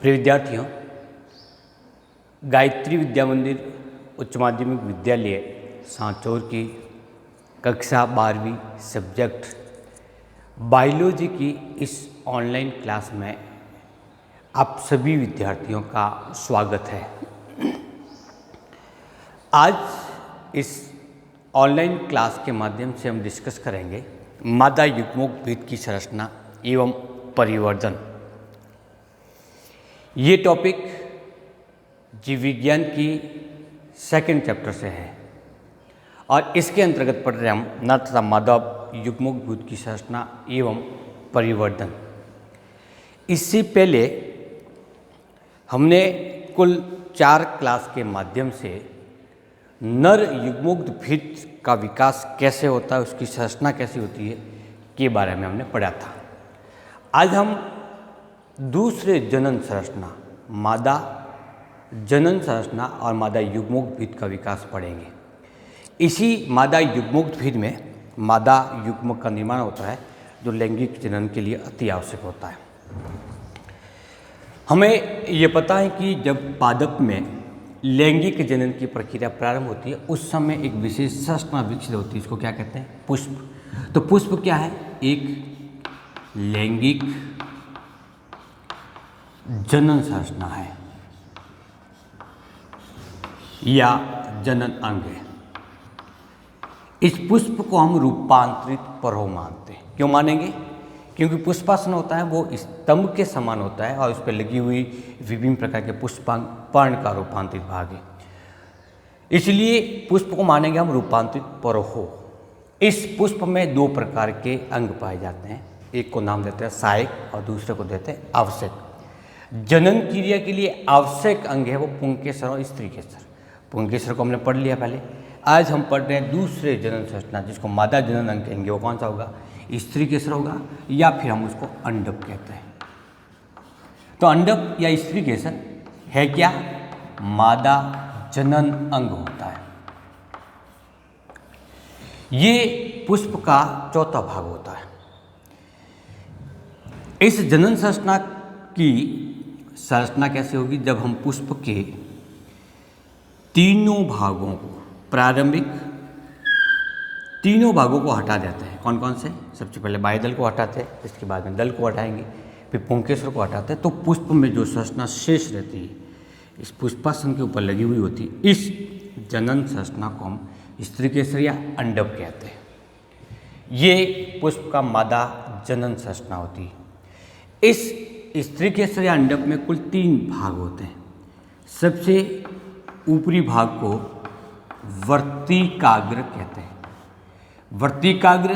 प्रिय विद्यार्थियों, गायत्री विद्या मंदिर उच्च माध्यमिक विद्यालय सांचौर की कक्षा 12वीं सब्जेक्ट बायोलॉजी की इस ऑनलाइन क्लास में आप सभी विद्यार्थियों का स्वागत है। आज इस ऑनलाइन क्लास के माध्यम से हम डिस्कस करेंगे मादा युग्मोद्भिद की संरचना एवं परिवर्धन। ये टॉपिक जीव विज्ञान की सेकंड चैप्टर से है और इसके अंतर्गत पढ़ रहे हम नर तथा मादा युग्मोद्भिद की संरचना एवं परिवर्धन। इससे पहले हमने कुल 4 क्लास के माध्यम से नर युग्मोद्भिद का विकास कैसे होता है, उसकी संरचना कैसी होती है के बारे में हमने पढ़ा था। आज हम दूसरे जनन संरचना, मादा जनन संरचना और मादा युग्मोद्भिद का विकास पढ़ेंगे। इसी मादा युग्मोद्भिद में मादा युग्म का निर्माण होता है जो लैंगिक जनन के लिए अति आवश्यक होता है। हमें ये पता है कि जब पादप में लैंगिक जनन की प्रक्रिया प्रारंभ होती है उस समय एक विशेष संरचना विकसित होती है, इसको क्या कहते हैं? पुष्प। तो पुष्प क्या है? एक लैंगिक जनन संरचना है या जनन अंग है। इस पुष्प को हम रूपांतरित पर्व मानते हैं। क्यों मानेंगे? क्योंकि पुष्पासन होता है वो स्तंभ के समान होता है और उस पर लगी हुई विभिन्न प्रकार के पुष्पांग पर्ण का रूपांतरित भाग है, इसलिए पुष्प को मानेंगे हम रूपांतरित पर्व। इस पुष्प में 2 प्रकार के अंग पाए जाते हैं, एक को नाम देते हैं सहायक और दूसरे को देते हैं आवश्यक। जनन क्रिया के लिए आवश्यक अंग है वो पुंकेसर और स्त्री केसर। पुंकेसर को हमने पढ़ लिया पहले। आज हम पढ़ रहे हैं दूसरे जनन संरचना जिसको मादा जनन अंग कहेंगे। वो कौन सा होगा? स्त्री केसर होगा या फिर हम उसको अंडप कहते हैं। तो अंडप या स्त्री केसर है क्या? मादा जनन अंग होता है। ये पुष्प का चौथा भाग होता है। इस जनन संरचना की संरचना कैसे होगी? जब हम पुष्प के प्रारंभिक तीनों भागों को हटा देते हैं। कौन कौन से? सबसे पहले बाह्यदल को हटाते हैं, इसके बाद में दल को हटाएंगे, फिर पुंकेसर को हटाते हैं। तो पुष्प में जो संरचना शेष रहती है इस पुष्पासन के ऊपर लगी हुई होती है, इस जनन संरचना को हम स्त्री केसर या अंडप कहते हैं। ये पुष्प का मादा जनन संरचना होती है। इस स्त्री केसर या अंडप में कुल 3 भाग होते हैं। सबसे ऊपरी भाग को वर्तिकाग्र कहते हैं। वर्तिकाग्र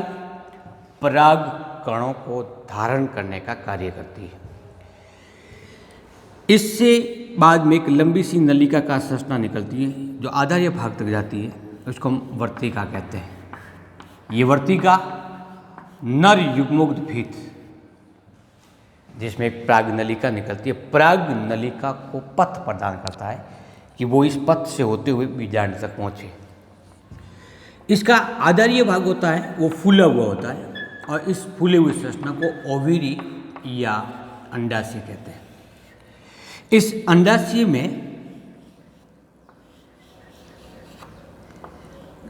पराग कणों को धारण करने का कार्य करती है। इससे बाद में एक लंबी सी नलिका का संरचना निकलती है जो आधार्य भाग तक जाती है, उसको हम वर्तिका कहते हैं। ये वर्तिका नर युग्मोद्भिद जिसमें एक प्राग नलिका निकलती है, प्राग नलिका को पथ प्रदान करता है कि वो इस पथ से होते हुए बीजांड तक पहुँचे। इसका आधारीय भाग होता है वो फूला हुआ होता है और इस फूले हुए संरचना को ओवेरी या अंडाशय कहते हैं। इस अंडाशय में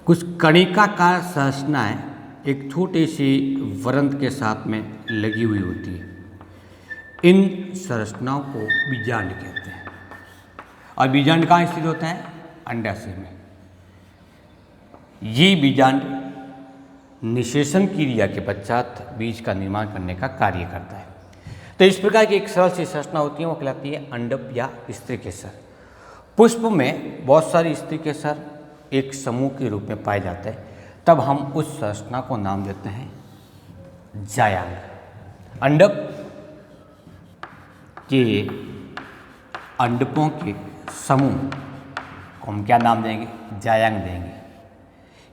कुछ कणिकाकार संरचनाएं एक छोटे से वृंत के साथ में लगी हुई होती है। इन संरचनाओं को बीजांड कहते हैं और बीजांड कहाँ स्थित होता है? अंडाशय में। ये बीजांड निषेचन क्रिया के पश्चात बीज का निर्माण करने का कार्य करता है। तो इस प्रकार की एक सरल सी संरचना होती है, वो कहलाती है अंडप या स्त्री केसर। पुष्प में बहुत सारे स्त्री केसर एक समूह के रूप में पाए जाते हैं, तब हम उस संरचना को नाम देते हैं जायांग। अंडप के अंडपों के समूह को हम क्या नाम देंगे? जायांग देंगे।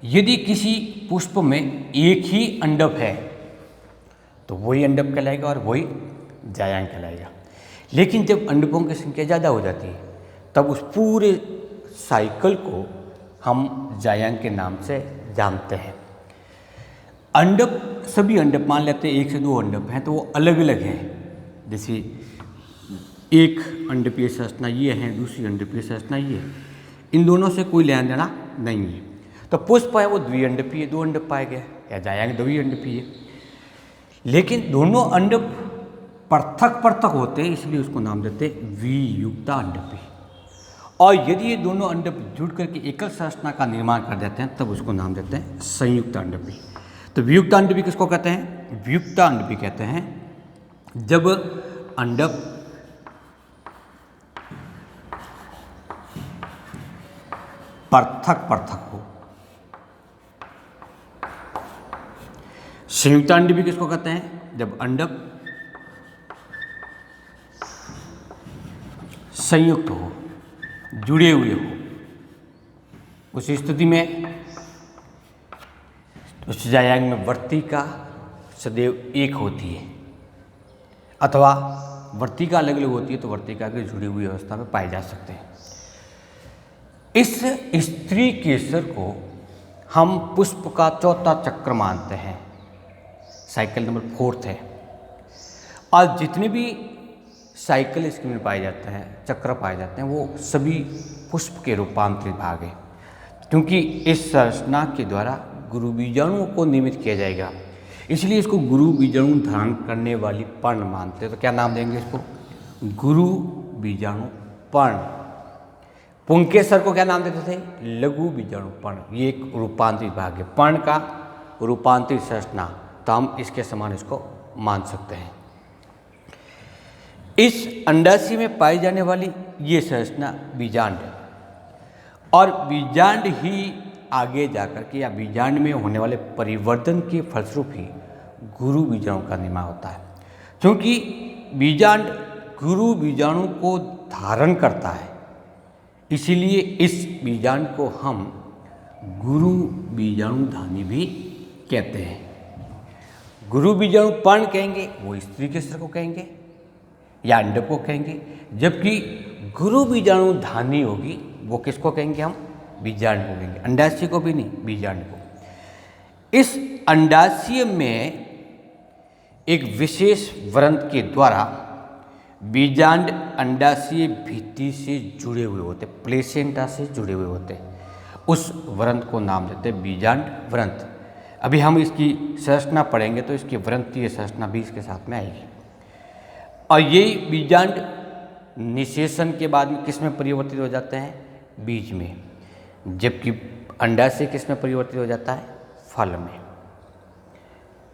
यदि किसी पुष्प में एक ही अंडप है तो वही अंडप कहलाएगा और वही जायांग कहलाएगा। लेकिन जब अंडपों की संख्या ज़्यादा हो जाती है तब उस पूरे साइकिल को हम जायांग के नाम से जानते हैं। अंडप, सभी अंडप मान लेते हैं 1 से 2 अंडप हैं तो वो अलग अलग हैं। जैसे एक अंडपीय संरचना ये है, दूसरी अंडपीय संरचना ये है, इन दोनों से कोई लेना देना नहीं है। तो पुष्प है वो द्विअंडपीय, 2 अंडक पाए गए, या जायांग द्विअंडपीय। लेकिन दोनों अंडक पृथक पृथक होते हैं, इसलिए उसको नाम देते हैं वियुक्ता अंडपीय। और यदि ये दोनों अंडक जुड़ करके एकल संरचना का निर्माण कर देते हैं तब उसको नाम देते हैं संयुक्त अंडपीय। तो वियुक्त अंडपीय किसको कहते हैं? वियुक्त अंडपीय कहते हैं जब अंडक पृथक पृथक हो। संयुक्त अंडपीय किसको कहते हैं? जब अंडक संयुक्त हो, जुड़े हुए हो। उस स्थिति में उस जायांग में वर्तिका सदैव एक होती है, अथवा वर्तिका अलग अलग होती है तो वर्तिका की जुड़ी हुई अवस्था में पाए जा सकते हैं। इस स्त्री केसर को हम पुष्प का चौथा चक्र मानते हैं, साइकिल नंबर 4 है। और जितने भी साइकिल इसके में पाए जाते हैं, चक्र पाए जाते हैं, वो सभी पुष्प के रूपांतरित भाग हैं, क्योंकि इस संरचना के द्वारा गुरु बीजाणुओं को नियमित किया जाएगा, इसलिए इसको गुरु बीजाणु धारण करने वाली पर्ण मानते हैं। तो क्या नाम देंगे इसको? गुरु बीजाणु पर्ण। पुंकेसर को क्या नाम देते थे? लघु बीजाणु पर्ण। ये एक रूपांतरित भाग है, पर्ण का रूपांतरित संरचना, तो हम इसके समान इसको मान सकते हैं। इस अंडाशय में पाई जाने वाली ये संरचना बीजांड, और बीजांड ही आगे जाकर के या बीजांड में होने वाले परिवर्तन के फलस्वरूप ही गुरु बीजाणु का निर्माण होता है। क्योंकि बीजांड गुरु बीजाणु को धारण करता है, इसीलिए इस बीजांड को हम गुरु बीजाणुधानी भी कहते हैं। गुरु बीजाणु पर्ण कहेंगे वो स्त्री केसर को कहेंगे या अंडक को कहेंगे, जबकि गुरु बीजाणु धानी होगी वो किसको कहेंगे? हम बीजांड को कहेंगे, अंडाशय को भी नहीं, बीजांड को। इस अंडाशय में एक विशेष व्रंत के द्वारा बीजांड अंडाशय भित्ति से जुड़े हुए होते, प्लेसेंटा से जुड़े हुए होते, उस व्रंत को नाम देते हैं बीजांड व्रंत। अभी हम इसकी संरचना पढ़ेंगे तो इसकी व्रंतीय संरचना भी इसके साथ में आएगी। और यही बीजांड निषेचन के बाद में किस में परिवर्तित हो जाते हैं? बीज में। जबकि अंडाशय किस में परिवर्तित हो जाता है? फल में।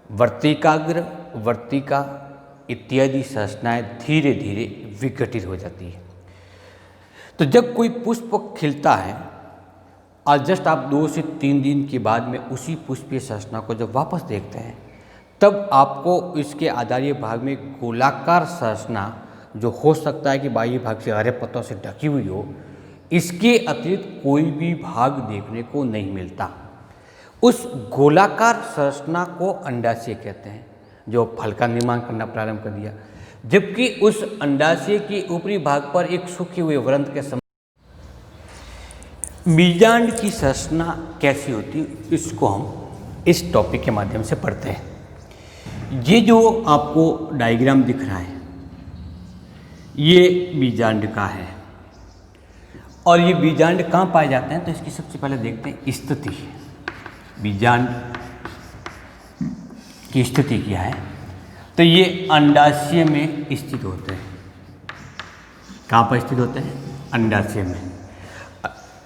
वर्तिकाग्र, वर्तिका इत्यादि संरचनाएं धीरे धीरे विघटित हो जाती है। तो जब कोई पुष्प खिलता है और जस्ट आप 2 से 3 दिन के बाद में उसी पुष्पीय संरचना को जब वापस देखते हैं, तब आपको इसके आधारीय भाग में गोलाकार संरचना जो हो सकता है कि बाह्य भाग से हरे पत्तों से ढकी हुई हो, इसके अतिरिक्त कोई भी भाग देखने को नहीं मिलता। उस गोलाकार संरचना को अंडाशय कहते हैं, जो फल का निर्माण करना प्रारंभ कर दिया। जबकि उस अंडाशय के ऊपरी भाग पर एक सूखे हुए व्रंत के समान बीजांड की संरचना कैसी होती है, इसको हम इस टॉपिक के माध्यम से पढ़ते हैं। ये जो आपको डायग्राम दिख रहा है, ये बीजांड का है, और ये बीजांड कहाँ पाए जाते हैं? तो इसकी सबसे पहले देखते हैं स्थिति। बीजांड की स्थिति क्या है? तो ये अंडाशय में स्थित होते हैं। कहाँ पर स्थित होते हैं? अंडाशय में।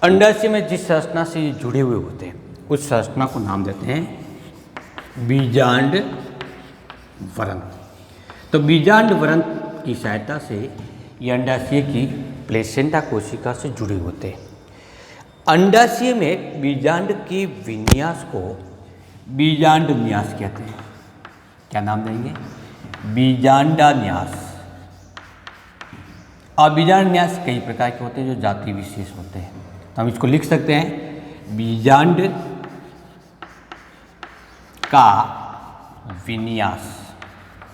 अंडाशय में जिस संरचना से ये जुड़े हुए होते हैं, उस संरचना को नाम देते हैं बीजांड व्रंत। तो बीजांड व्रंत की सहायता से ये अंडाशय की प्लेसेंटा कोशिका से जुड़े होते हैं। अंडाशय में बीजांड के विन्यास को बीजांड न्यास कहते हैं। क्या नाम देंगे? बीजांडान्यास। और बीजांड न्यास कई प्रकार के होते हैं जो जाति विशेष होते हैं, तो हम इसको लिख सकते हैं बीजांड का विन्यास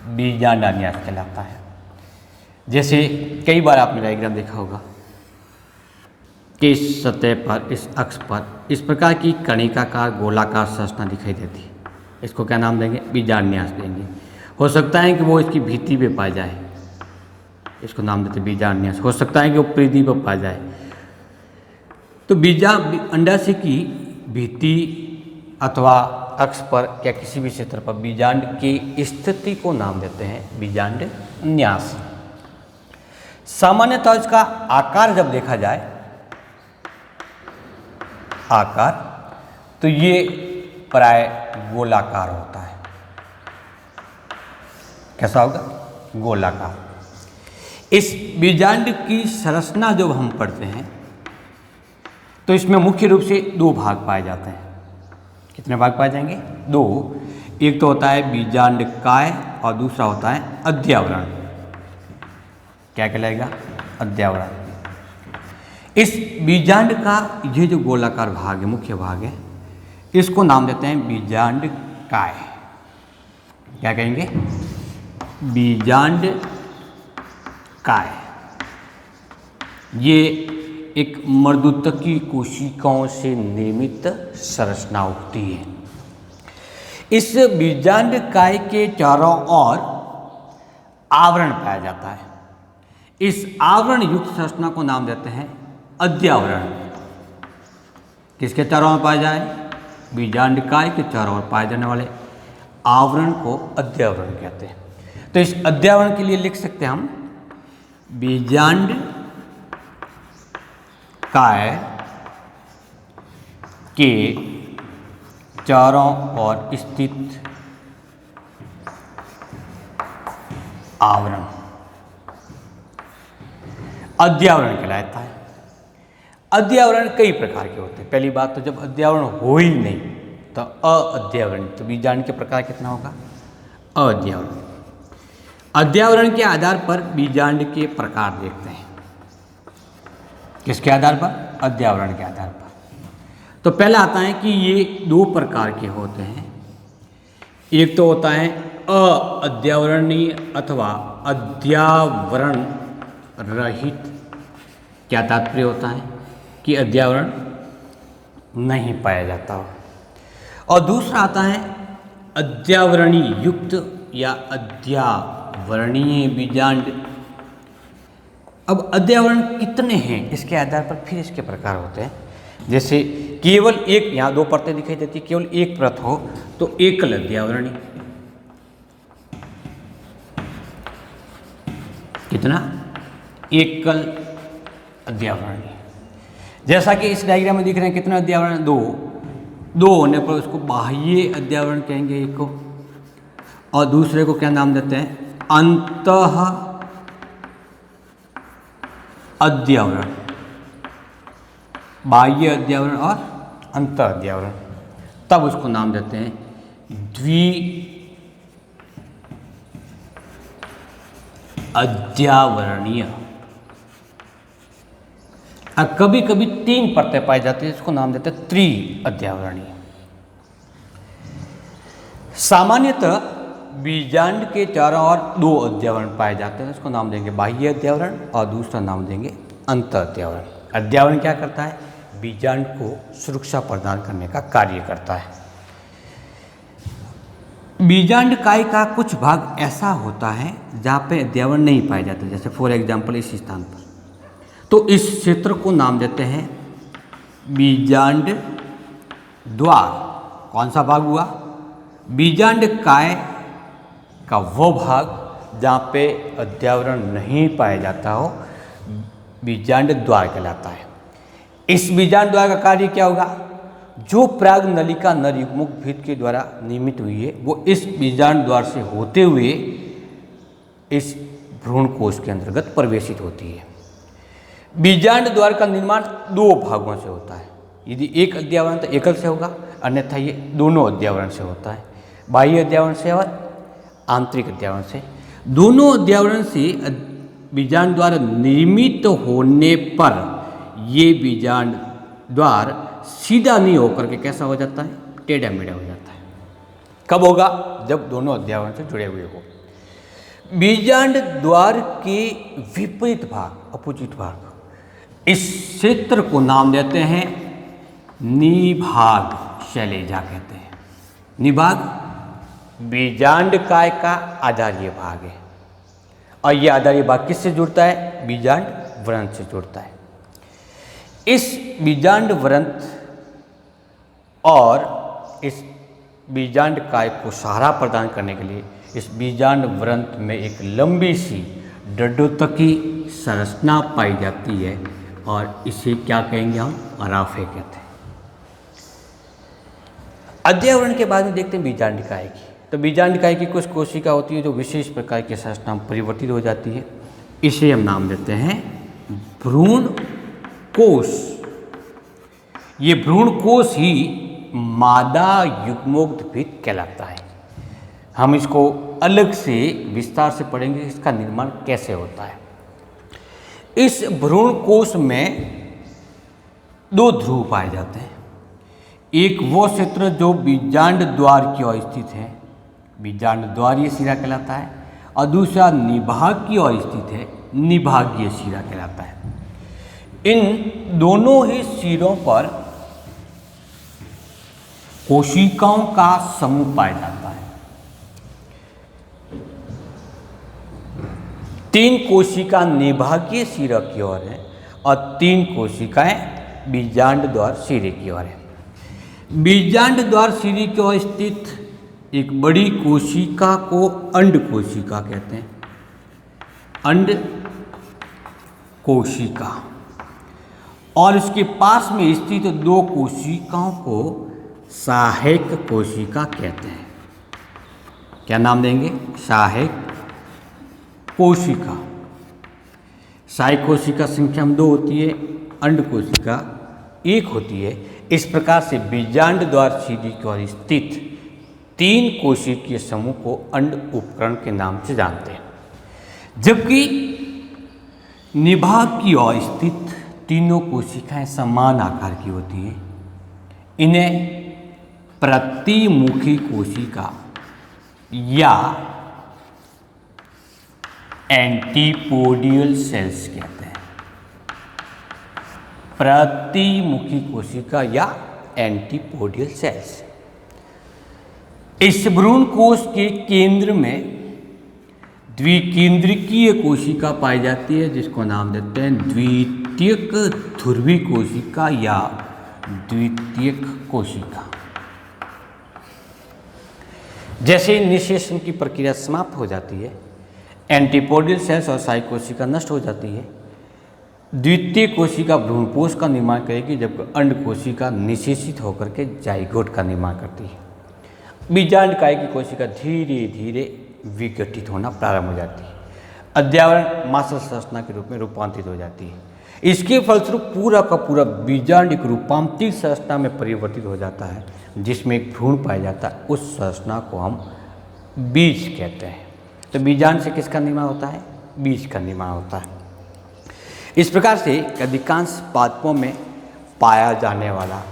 बीजांडान्यास कहलाता है। जैसे कई बार आपने डायग्राम देखा होगा कि इस सतह पर, इस अक्ष पर इस प्रकार की कणिकाकार गोलाकार संरचना दिखाई देती है, इसको क्या नाम देंगे? बीजांडान्यास देंगे। हो सकता है कि वो इसकी भित्ति पे पाया जाए, इसको नाम देते बीजांड। हो सकता है कि वो पृथ्वी पर पाया जाए। तो अंडाशय की भित्ति अथवा अक्ष पर या किसी भी क्षेत्र पर बीजांड की स्थिति को नाम देते हैं बीजांड न्यास। सामान्यतः इसका आकार जब देखा जाए आकार, तो ये प्राय गोलाकार होता है। कैसा होगा? गोलाकार। इस बीजांड की संरचना जब हम पढ़ते हैं तो इसमें मुख्य रूप से दो भाग पाए जाते हैं। कितने भाग पाए जाएंगे? दो। एक तो होता है बीजांड काय और दूसरा होता है अध्यावरण। क्या कहलाएगा? अध्यावरण। इस बीजांड का ये जो गोलाकार भाग है, मुख्य भाग है, इसको नाम देते हैं बीजांड काय। क्या कहेंगे? बीजांड काय। ये एक मर्दूतकी कोशिकाओं से निर्मित संरचना होती है। इस बीजांड काय के चारों ओर आवरण पाया जाता है। इस आवरण युक्त संरचना को नाम देते हैं अध्यावरण। किसके चारों ओर पाया जाए? बीजांड काय के चारों ओर पाए जाने वाले आवरण को अध्यावरण कहते हैं। तो इस अध्यावरण के लिए लिख सकते हैं हम बीजांड काय के चारों ओर स्थित आवरण अध्यावरण कहलाता है। अध्यावरण कई प्रकार के होते हैं। पहली बात तो जब अध्यावरण हो ही नहीं तो अध्यावरण, तो बीजांड के प्रकार कितना होगा? अध्यावरण। अध्यावरण के आधार पर बीजांड के प्रकार देखते हैं। किसके आधार पर? अध्यावरण के आधार पर। तो पहला आता है कि ये दो प्रकार के होते हैं। एक तो होता है अध्यावरणीय अथवा अध्यावरण रहित। क्या तात्पर्य होता है? कि अध्यावरण नहीं पाया जाता हो। और दूसरा आता है अध्यावरणीय युक्त या अध्यावरणीय बीजांड। अब अध्यावरण कितने हैं इसके आधार पर फिर इसके प्रकार होते हैं। जैसे केवल एक, यहाँ दो परतें दिखाई देती है, केवल एक परत हो तो एकल अध्यावरणीय। कितना? एकल अध्यावरणीय। जैसा कि इस डायग्राम में दिख रहे हैं कितना अध्यावरण? दो होने पर उसको बाह्य अध्यावरण कहेंगे एक को, और दूसरे को क्या नाम देते हैं? अंतः अध्यावरण। बाह्य अध्यावरण और अंतः अध्यावरण। तब उसको नाम देते हैं द्वि अध्यावरणीय। और कभी कभी तीन परतें पाई जाती है, इसको नाम देते हैं त्रि अध्यावरणीय। सामान्यतः बीजांड के चारों ओर दो अध्यावरण पाए जाते हैं, इसको नाम देंगे बाह्य अध्यावरण और दूसरा नाम देंगे अंतः अध्यावरण। अध्यावरण क्या करता है? बीजांड को सुरक्षा प्रदान करने का कार्य करता है। बीजांड काय का कुछ भाग ऐसा होता है जहाँ पे अध्यावरण नहीं पाए जाते, जैसे फॉर एग्जाम्पल इस स्थान पर, तो इस क्षेत्र को नाम देते हैं बीजांड द्वार। कौन सा भाग हुआ? बीजांड काय का वो भाग जहाँ पे अध्यावरण नहीं पाया जाता हो, बीजांड द्वार कहलाता है। इस बीजांड द्वार का कार्य क्या होगा? जो प्राग नलिका नर युग्मक भित्ति के द्वारा निर्मित हुई है वो इस बीजांड द्वार से होते हुए इस भ्रूण कोश के अंतर्गत प्रवेशित होती है। बीजांड द्वार का निर्माण दो भागों से होता है। यदि एक अध्यावरण तो एकल से होगा, अन्यथा ये दोनों अध्यावरण से होता है, बाह्य अध्यावरण से और आंतरिक अध्यावरण से। दोनों अध्यावरण से बीजांड द्वार निर्मित होने पर ये बीजांड द्वार सीधा नहीं होकर के कैसा हो जाता है? टेढ़ा मेढ़ा हो जाता है। कब होगा? जब दोनों अध्यावरण से जुड़े हुए हो। बीजांड द्वार के विपरीत भाग, अपोजिट भाग, इस क्षेत्र को नाम देते हैं निभाग शैलेजा कहते हैं। निभाग बीजांड काय का आधारीय भाग है और ये आधारी भाग किससे जुड़ता है? बीजांड व्रंथ से जुड़ता है। इस बीजांड व्रंथ और इस बीजांड काय को सहारा प्रदान करने के लिए इस बीजांड व्रंथ में एक लंबी सी डड्डोतकी संरचना पाई जाती है और इसे क्या कहेंगे हम? अराफे कहते हैं। अध्ययन के बाद में देखते हैं बीजांडिकाएँ की। तो बीजांडिकाएँ की कुछ कोशिका होती है जो विशेष प्रकार की संरचना में परिवर्तित हो जाती है। इसे हम नाम देते हैं भ्रूण कोश। ये भ्रूण कोश ही मादा युग्मोद्भिद कहलाता है। हम इसको अलग से विस्तार से पढ़ेंगे, इसका निर्माण कैसे होता है। इस भ्रूण कोश में दो ध्रुव पाए जाते हैं। एक वो क्षेत्र जो बीजांड द्वार की ओर स्थित है, बीजांड द्वारीय शिरा कहलाता है, और दूसरा निभाग की ओर स्थित है, निभागीय शिरा कहलाता है। इन दोनों ही शिरों पर कोशिकाओं का समूह पाया जाता है। 3 कोशिका निभागीय शिरा की ओर है और 3 कोशिकाएं बीजांड द्वार शिरे की ओर है। बीजांड द्वार शिरे की ओर स्थित एक बड़ी कोशिका को अंड कोशिका कहते हैं। अंड कोशिका। और इसके पास में स्थित 2 कोशिकाओं को सहायक कोशिका कहते हैं। क्या नाम देंगे? सहायक कोशिका। सहायक कोशिका संख्या में 2 होती है, अंड कोशिका 1 होती है। इस प्रकार से बीजांड द्वार शिरे की ओर स्थित 3 कोशिकीय समूह को अंड उपकरण के नाम से जानते हैं। जबकि निभाग की ओर स्थित तीनों कोशिकाएं समान आकार की होती हैं। इन्हें प्रतिमुखी कोशिका या एंटीपोडियल सेल्स कहते हैं। प्रतिमुखी कोशिका या एंटीपोडियल सेल्स। इस भ्रूण कोश के केंद्र में द्विकेंद्रिकीय कोशिका पाई जाती है, जिसको नाम देते हैं द्वितीयक ध्रुवी कोशिका या द्वितीयक कोशिका। जैसे निषेचन की प्रक्रिया समाप्त हो जाती है, एंटीपोडियल सेल्स और सहायक कोशिका नष्ट हो जाती है, द्वितीय कोशिका भ्रूणपोष का निर्माण करेगी, जबकि अंड कोशिका निषेचित होकर के जाइगोट का निर्माण करती है। बीजांडकाय की कोशिका धीरे धीरे विघटित होना प्रारंभ हो जाती है, अद्यावरण मासल संरचना के रूप में रूपांतरित हो जाती है। इसके फलस्वरूप पूरा का पूरा बीजांड एक रूपांतरित संरचना में परिवर्तित हो जाता है, जिसमें एक भ्रूण पाया जाता है। उस संरचना को हम बीज कहते हैं। तो बीजांड से किसका निर्माण होता है? बीज का निर्माण होता है। इस प्रकार से अधिकांश पादपों में पाया जाने वाला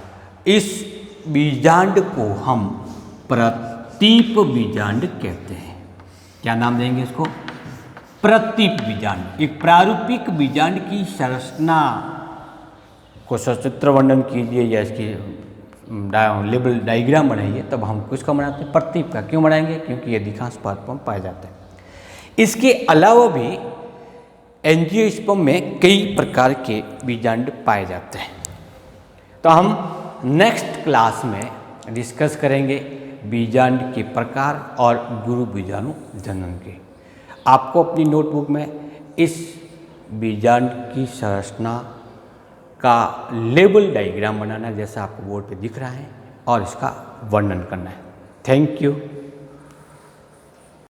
इस बीजांड को हम प्रतीप बीजांड कहते हैं। क्या नाम देंगे इसको? प्रतीप बीजांड। एक प्रारूपिक बीजांड की संरचना को सचित्र वर्णन कीजिए या इसकी लेबल डायग्राम बनाइए, तब हम किसका बनाते हैं? प्रतीप का। क्यों बनाएंगे? क्योंकि ये अधिकांश पादपों में पाए जाते हैं। इसके अलावा भी एंजियोस्पर्म में कई प्रकार के बीजांड पाए जाते हैं। तो हम नेक्स्ट क्लास में डिस्कस करेंगे बीजांड के प्रकार और गुरु बीजाणु जनन के। आपको अपनी नोटबुक में इस बीजांड की संरचना का लेबल डायग्राम बनाना है, जैसा आपको बोर्ड पे दिख रहा है, और इसका वर्णन करना है। Thank you.